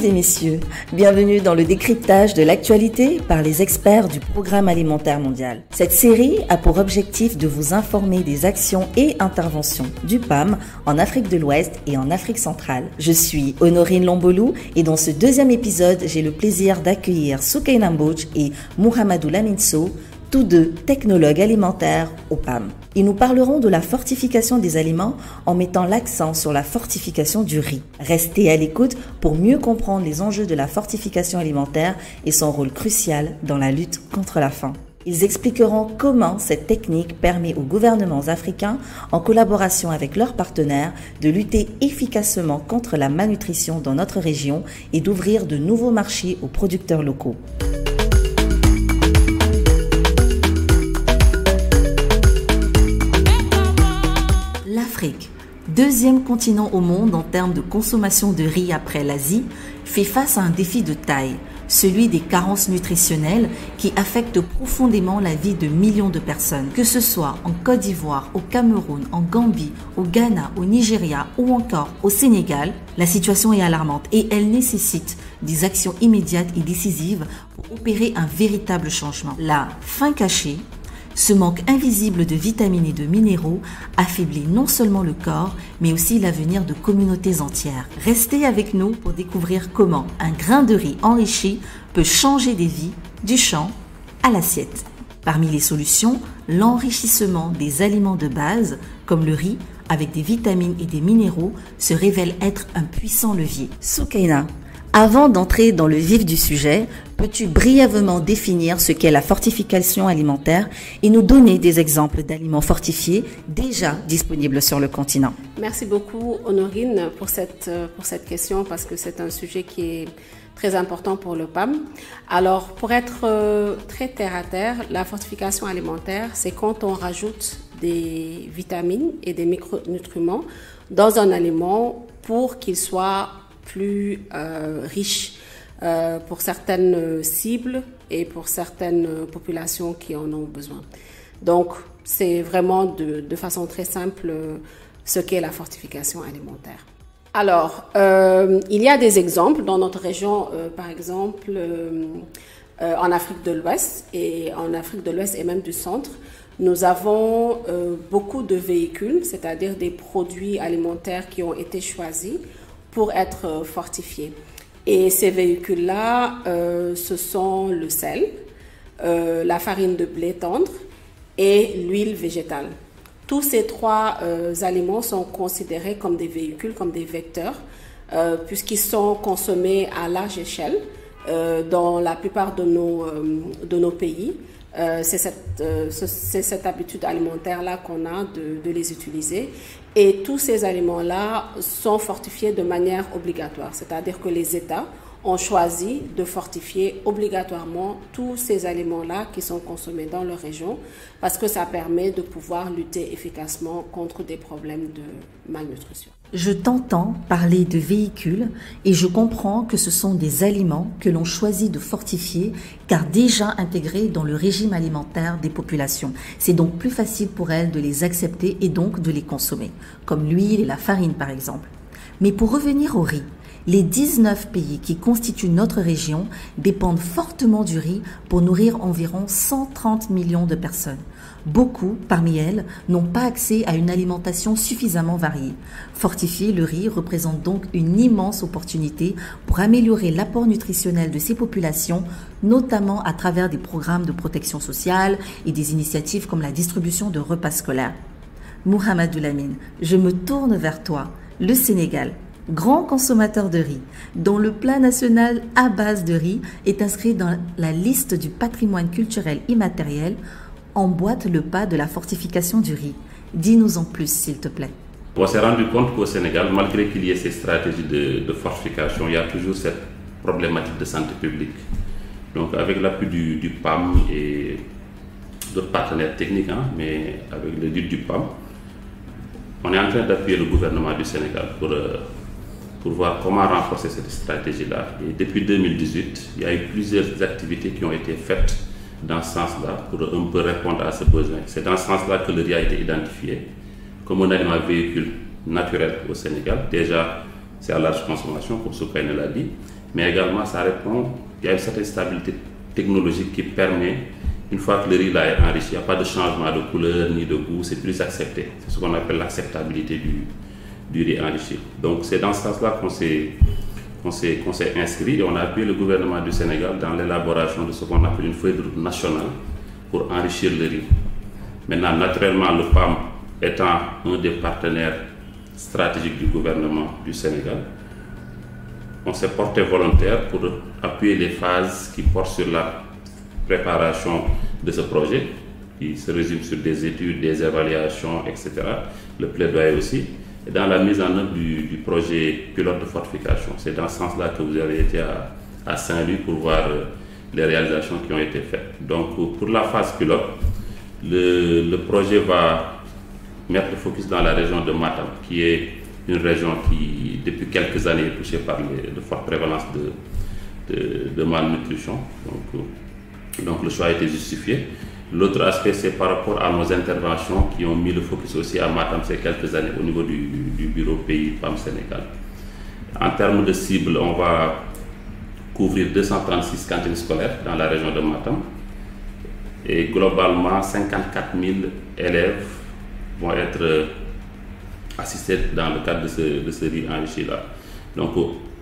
et messieurs, bienvenue dans le décryptage de l'actualité par les experts du Programme alimentaire mondial. Cette série a pour objectif de vous informer des actions et interventions du PAM en Afrique de l'Ouest et en Afrique centrale. Je suis Honorine Lombolou et dans ce deuxième épisode, j'ai le plaisir d'accueillir Soukaina Mbodj et Mouhamadou Lamine Sow, tous deux technologues alimentaires au PAM. Ils nous parleront de la fortification des aliments en mettant l'accent sur la fortification du riz. Restez à l'écoute pour mieux comprendre les enjeux de la fortification alimentaire et son rôle crucial dans la lutte contre la faim. Ils expliqueront comment cette technique permet aux gouvernements africains, en collaboration avec leurs partenaires, de lutter efficacement contre la malnutrition dans notre région et d'ouvrir de nouveaux marchés aux producteurs locaux. L'Afrique, deuxième continent au monde en termes de consommation de riz après l'Asie, fait face à un défi de taille, celui des carences nutritionnelles qui affectent profondément la vie de millions de personnes. Que ce soit en Côte d'Ivoire, au Cameroun, en Gambie, au Ghana, au Nigeria ou encore au Sénégal, la situation est alarmante et elle nécessite des actions immédiates et décisives pour opérer un véritable changement. La faim cachée, ce manque invisible de vitamines et de minéraux affaiblit non seulement le corps, mais aussi l'avenir de communautés entières. Restez avec nous pour découvrir comment un grain de riz enrichi peut changer des vies du champ à l'assiette. Parmi les solutions, l'enrichissement des aliments de base, comme le riz, avec des vitamines et des minéraux, se révèle être un puissant levier. Soukaina, avant d'entrer dans le vif du sujet, peux-tu brièvement définir ce qu'est la fortification alimentaire et nous donner des exemples d'aliments fortifiés déjà disponibles sur le continent? Merci beaucoup Honorine pour cette question parce que c'est un sujet qui est très important pour le PAM. Alors pour être très terre à terre, la fortification alimentaire, c'est quand on rajoute des vitamines et des micronutriments dans un aliment pour qu'il soit plus riche pour certaines cibles et pour certaines populations qui en ont besoin. Donc, c'est vraiment de façon très simple ce qu'est la fortification alimentaire. Alors, il y a des exemples dans notre région, par exemple, en Afrique de l'Ouest et même du centre. Nous avons beaucoup de véhicules, c'est-à-dire des produits alimentaires qui ont été choisis pour être fortifiés. Et ces véhicules-là, ce sont le sel, la farine de blé tendre et l'huile végétale. Tous ces trois aliments sont considérés comme des véhicules, comme des vecteurs, puisqu'ils sont consommés à large échelle dans la plupart de nos pays. C'est cette habitude alimentaire-là qu'on a de les utiliser. Et tous ces aliments-là sont fortifiés de manière obligatoire. C'est-à-dire que les États ont choisi de fortifier obligatoirement tous ces aliments-là qui sont consommés dans leur région parce que ça permet de pouvoir lutter efficacement contre des problèmes de malnutrition. Je t'entends parler de véhicules et je comprends que ce sont des aliments que l'on choisit de fortifier car déjà intégrés dans le régime alimentaire des populations. C'est donc plus facile pour elles de les accepter et donc de les consommer, comme l'huile et la farine par exemple. Mais pour revenir au riz, les 19 pays qui constituent notre région dépendent fortement du riz pour nourrir environ 130 millions de personnes. Beaucoup, parmi elles, n'ont pas accès à une alimentation suffisamment variée. Fortifier le riz représente donc une immense opportunité pour améliorer l'apport nutritionnel de ces populations, notamment à travers des programmes de protection sociale et des initiatives comme la distribution de repas scolaires. Mouhamadou Lamine, je me tourne vers toi, le Sénégal. Grand consommateur de riz, dont le plat national à base de riz est inscrit dans la liste du patrimoine culturel immatériel, emboîte le pas de la fortification du riz. Dis-nous en plus, s'il te plaît. On s'est rendu compte qu'au Sénégal, malgré qu'il y ait ces stratégies de fortification, il y a toujours cette problématique de santé publique. Donc avec l'appui du PAM et d'autres partenaires techniques, mais avec le du PAM, on est en train d'appuyer le gouvernement du Sénégal pour voir comment renforcer cette stratégie-là. Et depuis 2018, il y a eu plusieurs activités qui ont été faites dans ce sens-là pour un peu répondre à ce besoin. C'est dans ce sens-là que le riz a été identifié comme un aliment véhicule naturel au Sénégal. Déjà, c'est à large consommation, comme Soukaina l'a dit. mais également ça répond, il y a une certaine stabilité technologique qui permet, une fois que le riz là est enrichi, il n'y a pas de changement de couleur ni de goût, c'est plus accepté. C'est ce qu'on appelle l'acceptabilité du riz enrichi. Donc c'est dans ce sens-là qu'on s'est inscrit et on a appuyé le gouvernement du Sénégal dans l'élaboration de ce qu'on appelle une feuille de route nationale pour enrichir le riz. Maintenant, naturellement, le PAM étant un des partenaires stratégiques du gouvernement du Sénégal, on s'est porté volontaire pour appuyer les phases qui portent sur la préparation de ce projet, qui se résume sur des études, des évaluations, etc. Le plaidoyer aussi. Et dans la mise en œuvre du projet pilote de fortification. C'est dans ce sens-là que vous avez été à Saint-Louis pour voir les réalisations qui ont été faites. Donc pour la phase pilote, le projet va mettre le focus dans la région de Matam, qui est une région qui depuis quelques années est touchée par de fortes prévalences de malnutrition. Donc le choix a été justifié. L'autre aspect, c'est par rapport à nos interventions qui ont mis le focus aussi à Matam ces quelques années au niveau du bureau pays PAM Sénégal. En termes de cible, on va couvrir 236 cantines scolaires dans la région de Matam. Et globalement, 54 000 élèves vont être assistés dans le cadre de ce riz enrichi-là. Donc,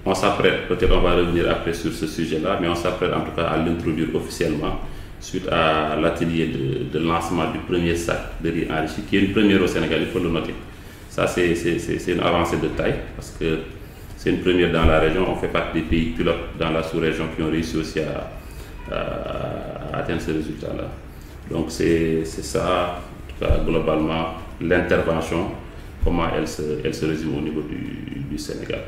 on s'apprête, peut-être on va revenir après sur ce sujet-là, mais on s'apprête en tout cas à l'introduire officiellement suite à l'atelier de lancement du premier sac de riz enrichi, qui est une première au Sénégal, il faut le noter. Ça, c'est une avancée de taille, parce que c'est une première dans la région. On fait partie des pays pilotes dans la sous-région qui ont réussi aussi à atteindre ce résultat-là. Donc c'est ça, en tout cas, globalement, l'intervention, comment elle se résume au niveau du Sénégal.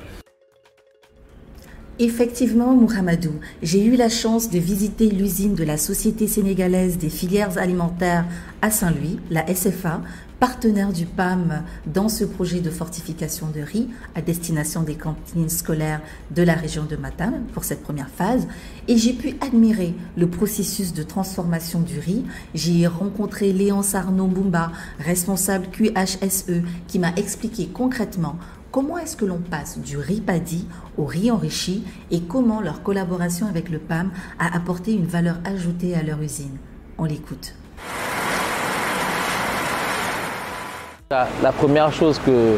Effectivement, Mouhamadou, j'ai eu la chance de visiter l'usine de la Société sénégalaise des filières alimentaires à Saint-Louis, la SFA, partenaire du PAM dans ce projet de fortification de riz à destination des cantines scolaires de la région de Matam pour cette première phase. Et j'ai pu admirer le processus de transformation du riz. J'y ai rencontré Léonce Arnaud Mbumba, responsable QHSE, qui m'a expliqué concrètement comment est-ce que l'on passe du riz paddy au riz enrichi et comment leur collaboration avec le PAM a apporté une valeur ajoutée à leur usine. On l'écoute. La première chose que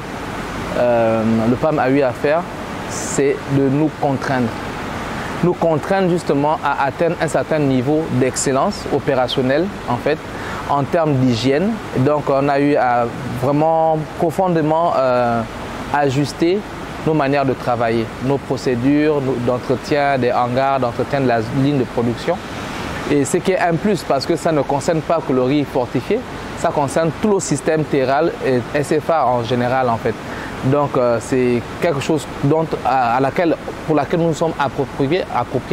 le PAM a eu à faire, c'est de nous contraindre. Nous contraindre justement à atteindre un certain niveau d'excellence opérationnelle en fait, en termes d'hygiène. Donc on a eu à vraiment profondément ajuster nos manières de travailler, nos procédures d'entretien des hangars, d'entretien de la ligne de production. Et ce qui est un plus parce que ça ne concerne pas que le riz fortifié, ça concerne tout le système terral et SFA en général en fait. Donc c'est quelque chose pour laquelle nous nous sommes appropriés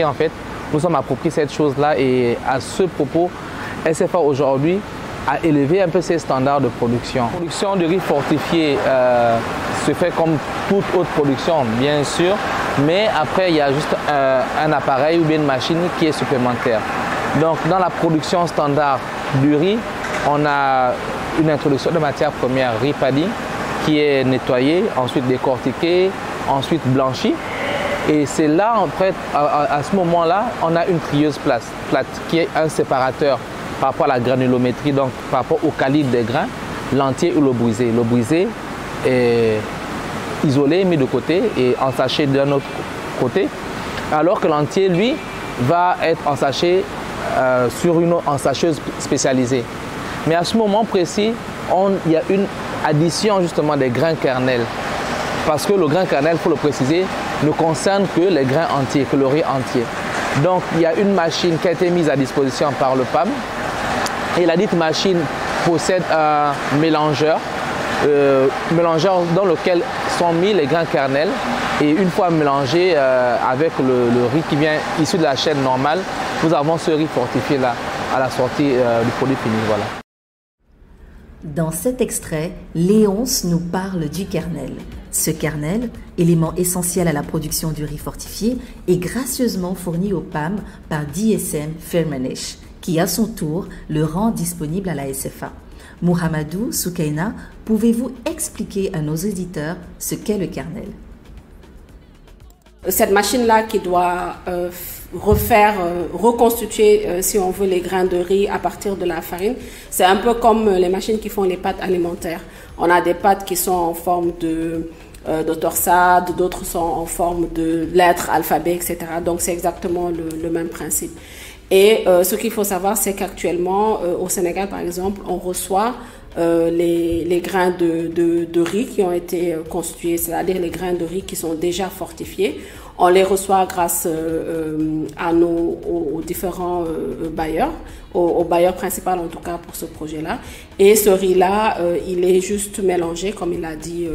en fait. Nous sommes appropriés cette chose-là et à ce propos, SFA aujourd'hui a élevé un peu ses standards de production. La production de riz fortifié se fait comme toute autre production, bien sûr, mais après il y a juste un appareil ou bien une machine qui est supplémentaire. Donc dans la production standard du riz, on a une introduction de matière première riz paddy qui est nettoyée, ensuite décortiquée, ensuite blanchie. Et c'est là, en fait, à ce moment-là, on a une trieuse plate qui est un séparateur par rapport à la granulométrie, donc par rapport au calibre des grains, l'entier ou le brisé. Le brisé est isolé, mis de côté et ensaché d'un autre côté, alors que l'entier, lui, va être ensaché sur une ensacheuse spécialisée. Mais à ce moment précis, il y a une addition justement des grains kernels. Parce que le grain kernel, il faut le préciser, ne concerne que les grains entiers, que le riz entier. Donc il y a une machine qui a été mise à disposition par le PAM. Et la dite machine possède un mélangeur dans lequel sont mis les grains kernels. Et une fois mélangé avec le riz qui vient issu de la chaîne normale, nous avons ce riz fortifié là à la sortie du produit fini. Voilà. Dans cet extrait, Léonce nous parle du kernel. Ce kernel, élément essentiel à la production du riz fortifié, est gracieusement fourni au PAM par DSM Firmenich, qui à son tour le rend disponible à la SFA. Mouhamadou, Soukaina, pouvez-vous expliquer à nos auditeurs ce qu'est le kernel? cette machine-là qui doit reconstituer, si on veut, les grains de riz à partir de la farine. C'est un peu comme les machines qui font les pâtes alimentaires. On a des pâtes qui sont en forme de torsade, d'autres sont en forme de lettres, alphabet, etc. Donc c'est exactement le même principe. Et ce qu'il faut savoir, c'est qu'actuellement, au Sénégal, par exemple, on reçoit les grains de riz qui ont été constitués, c'est-à-dire les grains de riz qui sont déjà fortifiés. On les reçoit grâce aux différents bailleurs, au bailleur principal en tout cas pour ce projet-là. Et ce riz-là, il est juste mélangé, comme il a dit,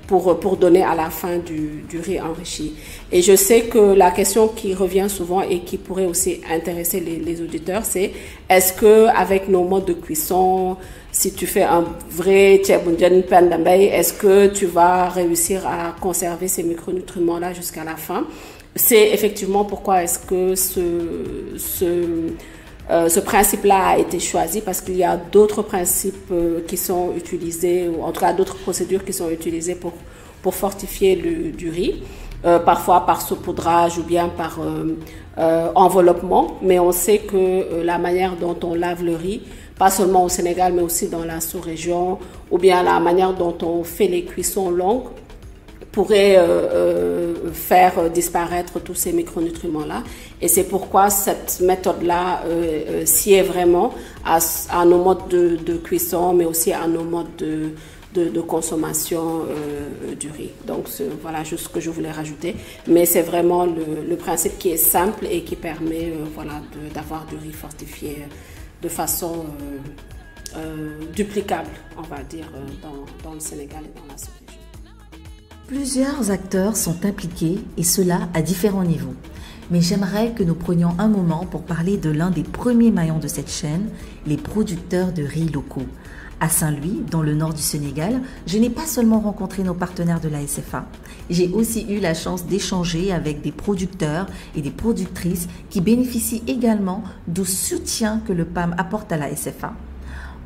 pour donner à la fin du riz enrichi. Et je sais que la question qui revient souvent et qui pourrait aussi intéresser les auditeurs, c'est est-ce que avec nos modes de cuisson, si tu fais un vrai tchèboundian pendambay, est-ce que tu vas réussir à conserver ces micronutriments-là jusqu'à la fin? C'est effectivement pourquoi est-ce que ce principe-là a été choisi, parce qu'il y a d'autres principes qui sont utilisés, ou en tout cas d'autres procédures qui sont utilisées pour fortifier du riz, parfois par saupoudrage ou bien par enveloppement, mais on sait que la manière dont on lave le riz, pas seulement au Sénégal, mais aussi dans la sous-région, ou bien la manière dont on fait les cuissons longues, pourrait faire disparaître tous ces micronutriments-là. Et c'est pourquoi cette méthode-là sied vraiment à nos modes de cuisson, mais aussi à nos modes de consommation du riz. Donc voilà juste ce que je voulais rajouter. Mais c'est vraiment le principe qui est simple et qui permet voilà, d'avoir du riz fortifié de façon duplicable, on va dire, dans le Sénégal et dans la sous-région. Plusieurs acteurs sont impliqués et cela à différents niveaux. Mais j'aimerais que nous prenions un moment pour parler de l'un des premiers maillons de cette chaîne, les producteurs de riz locaux. À Saint-Louis, dans le nord du Sénégal, je n'ai pas seulement rencontré nos partenaires de la SFA, j'ai aussi eu la chance d'échanger avec des producteurs et des productrices qui bénéficient également du soutien que le PAM apporte à la SFA.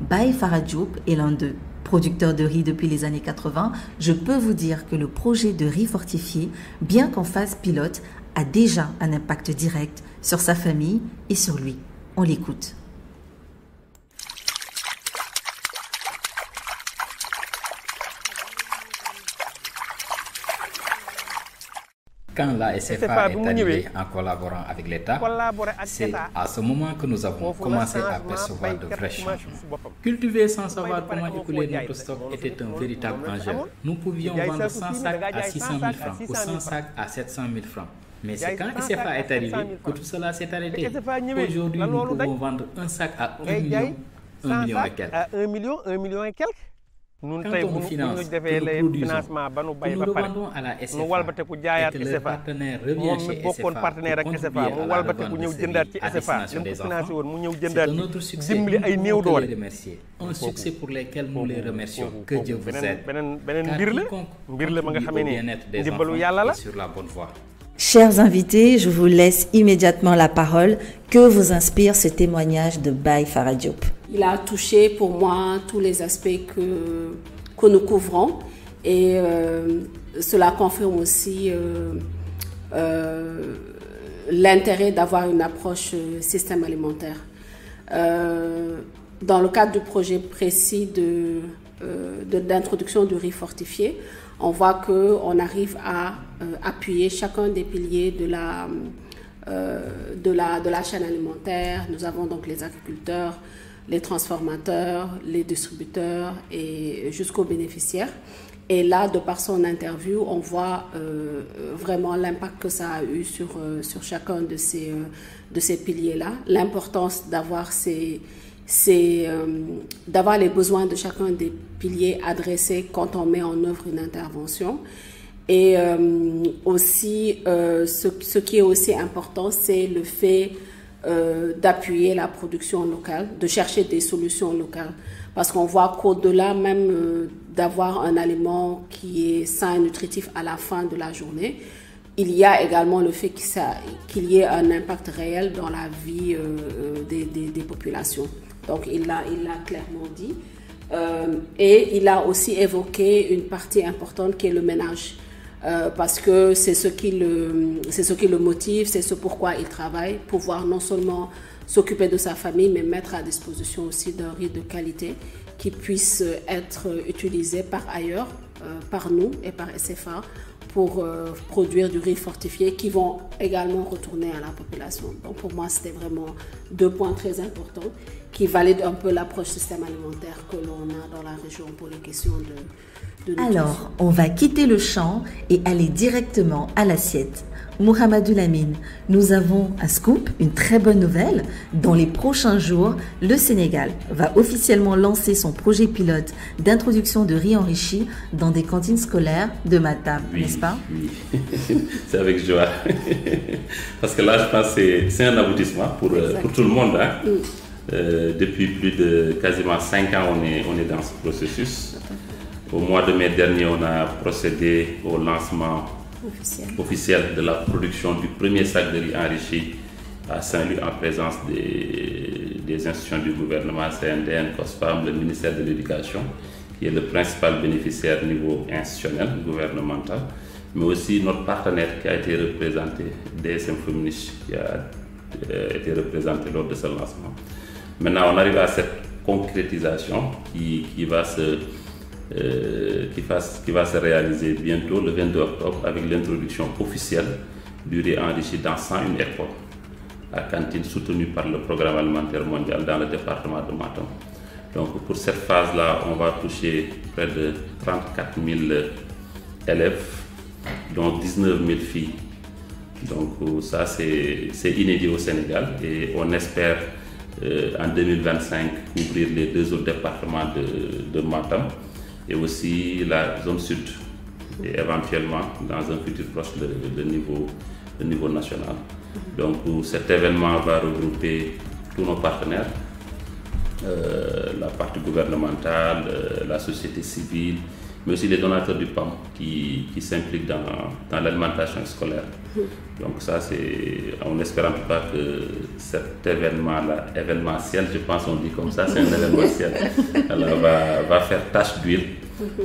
Baye Farah Diop est l'un d'eux. Producteur de riz depuis les années 80, je peux vous dire que le projet de riz fortifié, bien qu'en phase pilote, a déjà un impact direct sur sa famille et sur lui. On l'écoute. Quand la SFA est arrivée en collaborant avec l'État, c'est à ce moment que nous avons commencé à percevoir de vrais changements. Cultiver sans savoir comment écouler notre stock était un véritable enjeu. Nous pouvions vendre 100 sacs à 600 000 francs ou 100 sacs à 700 000 francs. Mais c'est quand SFA est arrivé que tout cela s'est arrêté. Aujourd'hui, nous pouvons vendre un sac à 1 million, 1 million et quelques. Quand on finance, que nous produisons, que nous revendons à la SFA et que le partenaire revient chez SFA pour contribuer à la revente de ces riz à destination des enfants, c'est un autre succès. Nous pouvons les remercier. Un succès pour lequel nous les remercions. Que Dieu vous aide. Car quiconque contribue au bien-être des enfants est sur la bonne voie. Chers invités, je vous laisse immédiatement la parole. Que vous inspire ce témoignage de Baye Farah Diop? Il a touché pour moi tous les aspects que nous couvrons et cela confirme aussi l'intérêt d'avoir une approche système alimentaire. Dans le cadre du projet précis d'introduction du riz fortifié, on voit qu'on arrive à appuyer chacun des piliers de la chaîne alimentaire. Nous avons donc les agriculteurs, les transformateurs, les distributeurs et jusqu'aux bénéficiaires. Et là, de par son interview, on voit vraiment l'impact que ça a eu sur chacun de ces piliers-là, l'importance d'avoir d'avoir les besoins de chacun des piliers adressés quand on met en œuvre une intervention. Et aussi, ce qui est aussi important, c'est le fait d'appuyer la production locale, de chercher des solutions locales. Parce qu'on voit qu'au-delà même d'avoir un aliment qui est sain et nutritif à la fin de la journée, il y a également le fait qu'il y ait un impact réel dans la vie des populations. Donc il l'a clairement dit. Et il a aussi évoqué une partie importante qui est le ménage. parce que c'est ce qui le motive, c'est ce pourquoi il travaille, pouvoir non seulement s'occuper de sa famille, mais mettre à disposition aussi d'un riz de qualité qui puisse être utilisé par ailleurs, par nous et par SFA, pour produire du riz fortifié qui vont également retourner à la population. Donc pour moi, c'était vraiment 2 points très importants qui valident un peu l'approche système alimentaire que l'on a dans la région pour les questions de nutrition. Alors, on va quitter le champ et aller directement à l'assiette. Mouhamadou Lamine, nous avons un scoop, une très bonne nouvelle. Dans les prochains jours, le Sénégal va officiellement lancer son projet pilote d'introduction de riz enrichi dans des cantines scolaires de Matam, n'est-ce pas? Oui, c'est avec joie. Parce que là, je pense que c'est un aboutissement pour tout le monde. Hein. Depuis plus de quasiment 5 ans, on est dans ce processus. Au mois de mai dernier, on a procédé au lancement officiel de la production du premier sac de riz enrichi à Saint-Louis en présence des institutions du gouvernement, CNDN, COSPAM, le ministère de l'Éducation, qui est le principal bénéficiaire au niveau institutionnel, gouvernemental, mais aussi notre partenaire qui a été représenté, DSM Feminich, qui a été représenté lors de ce lancement. Maintenant, on arrive à cette concrétisation qui va se réaliser bientôt, le 22 octobre, avec l'introduction officielle du riz enrichi dans 101 écoles à cantine soutenue par le Programme alimentaire mondial dans le département de Matam. Donc pour cette phase-là, on va toucher près de 34 000 élèves, dont 19 000 filles. Donc ça, c'est inédit au Sénégal et on espère en 2025 couvrir les 2 autres départements de Matam et aussi la zone sud et éventuellement dans un futur proche le niveau national. Donc cet événement va regrouper tous nos partenaires, la partie gouvernementale, la société civile, mais aussi les donateurs du PAM qui s'impliquent dans l'alimentation scolaire. Donc ça, on espère en tout cas que cet événement-là, événementiel, je pense on dit comme ça, c'est un événementiel, alors va faire tache d'huile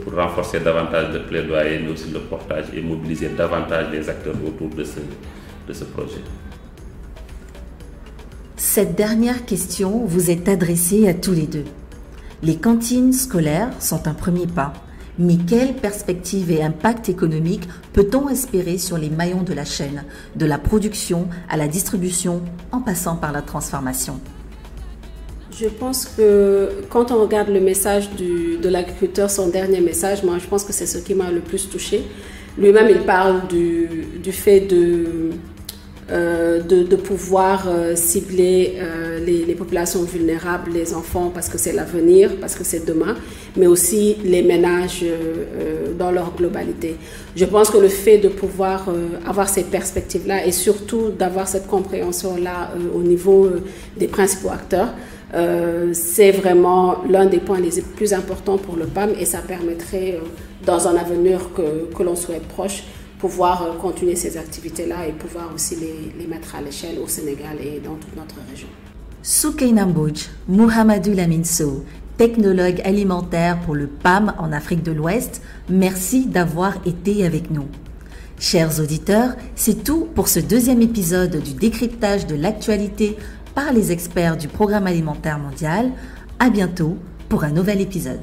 pour renforcer davantage le plaidoyer, mais aussi le portage et mobiliser davantage les acteurs autour de ce projet. Cette dernière question vous est adressée à tous les deux. Les cantines scolaires sont un premier pas. Mais quelles perspectives et impacts économiques peut-on espérer sur les maillons de la chaîne, de la production à la distribution, en passant par la transformation? Je pense que quand on regarde le message de l'agriculteur, son dernier message, moi je pense que c'est ce qui m'a le plus touchée. Lui-même, il parle du fait de pouvoir cibler les populations vulnérables, les enfants, parce que c'est l'avenir, parce que c'est demain, mais aussi les ménages dans leur globalité. Je pense que le fait de pouvoir avoir ces perspectives-là et surtout d'avoir cette compréhension-là au niveau des principaux acteurs, c'est vraiment l'un des points les plus importants pour le PAM et ça permettrait, dans un avenir que l'on souhaite proche, pouvoir continuer ces activités-là et pouvoir aussi les mettre à l'échelle au Sénégal et dans toute notre région. Soukaina Mbodj, Mouhamadou Lamine Sow, technologue alimentaire pour le PAM en Afrique de l'Ouest, merci d'avoir été avec nous. Chers auditeurs, c'est tout pour ce 2e épisode du décryptage de l'actualité par les experts du Programme alimentaire mondial. À bientôt pour un nouvel épisode.